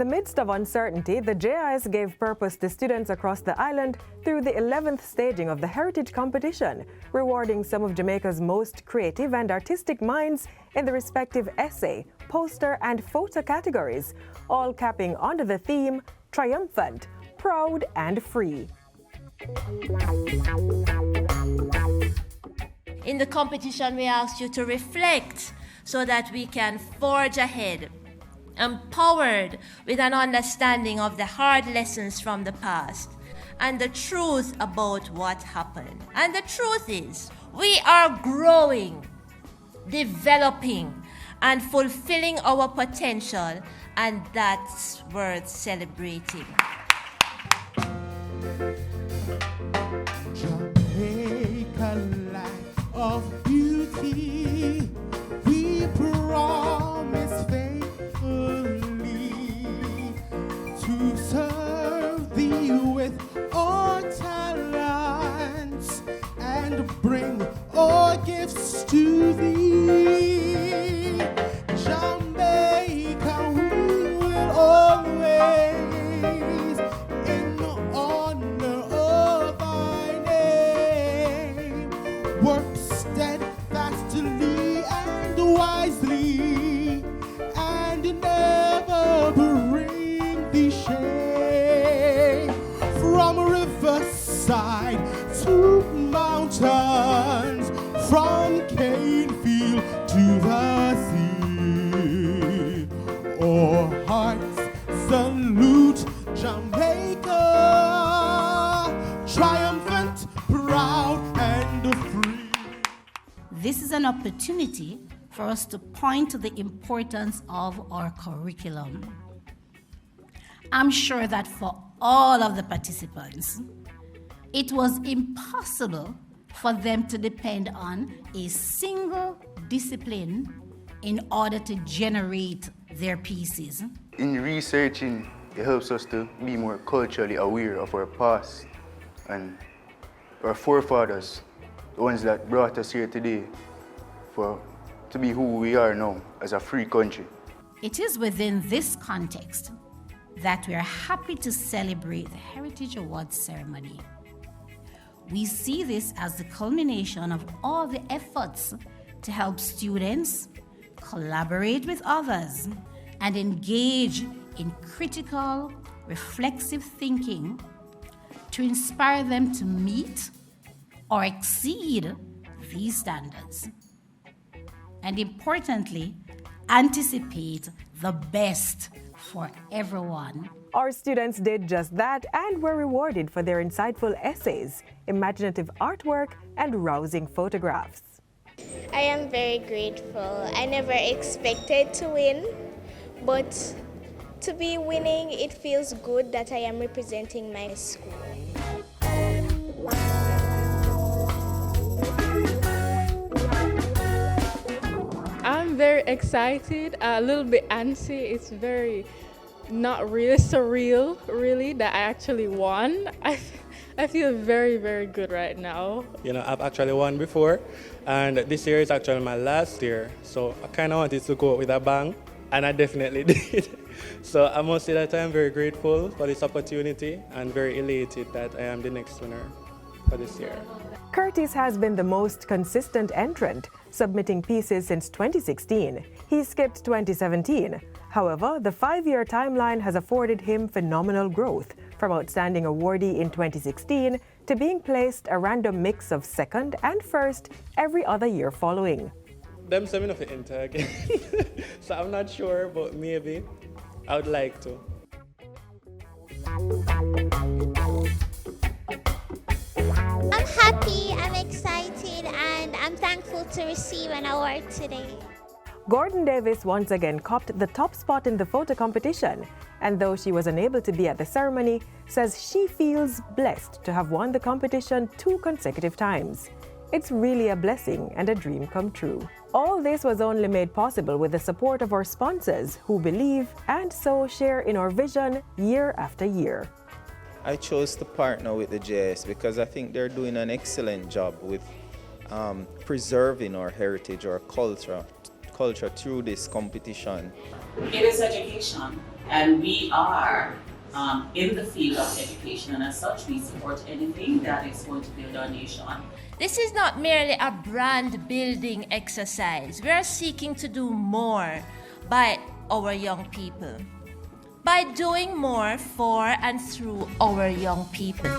the midst of uncertainty, the JIS gave purpose to students across the island through the 11th staging of the Hertitage competition, rewarding some of Jamaica's most creative and artistic minds in the respective essay, poster and photo categories, all capping under the theme, Triumphant, Proud and Free. In the competition, we asked you to reflect so that we can forge ahead, empowered with an understanding of the hard lessons from the past and the truth about what happened. And the truth is, we are growing, developing, and fulfilling our potential, and that's worth celebrating. Jamaica, life of beauty, we promise faithfully to serve thee with our talents and bring our gifts to thee. Jamaica, we will always in honor of thy name work steadfastly and wisely and never bring thee shame. From riverside to mountains, from cane field to the sea, our hearts salute Jamaica, triumphant, proud and free. This is an opportunity for us to point to the importance of our curriculum. I'm sure that for all of the participants, it was impossible for them to depend on a single discipline in order to generate their pieces. In researching, it helps us to be more culturally aware of our past and our forefathers, the ones that brought us here today to be who we are now as a free country. It is within this context that we are happy to celebrate the Heritage Awards ceremony. We see this as the culmination of all the efforts to help students collaborate with others and engage in critical, reflexive thinking to inspire them to meet or exceed these standards. And importantly, anticipate the best for everyone. Our students did just that and were rewarded for their insightful essays, imaginative artwork, and rousing photographs. I am very grateful. I never expected to win, but to be winning, it feels good that I am representing my school. I'm very excited, a little bit antsy. It's very not really surreal, really, that I actually won. I feel very, very good right now. You know, I've actually won before, and this year is actually my last year, so I kind of wanted to go with a bang, and I definitely did. So I must say that I'm very grateful for this opportunity and very elated that I am the next winner for this year. Curtis has been the most consistent entrant, submitting pieces since 2016. He skipped 2017. However, the 5-year timeline has afforded him phenomenal growth, from outstanding awardee in 2016 to being placed a random mix of second and first every other year following. Them send me nothing enter again, so I'm not sure, but maybe I would like to. I'm happy, I'm excited, and I'm thankful to receive an award today. Gordon Davis once again copped the top spot in the photo competition, and though she was unable to be at the ceremony, says she feels blessed to have won the competition 2 consecutive times. It's really a blessing and a dream come true. All this was only made possible with the support of our sponsors who believe and so share in our vision year after year. I chose to partner with the JIS because I think they're doing an excellent job with preserving our heritage, our culture, culture through this competition. It is education, and we are in the field of education, and as such, we support anything that is going to build our nation. This is not merely a brand building exercise. We are seeking to do more by our young people, by doing more for and through our young people.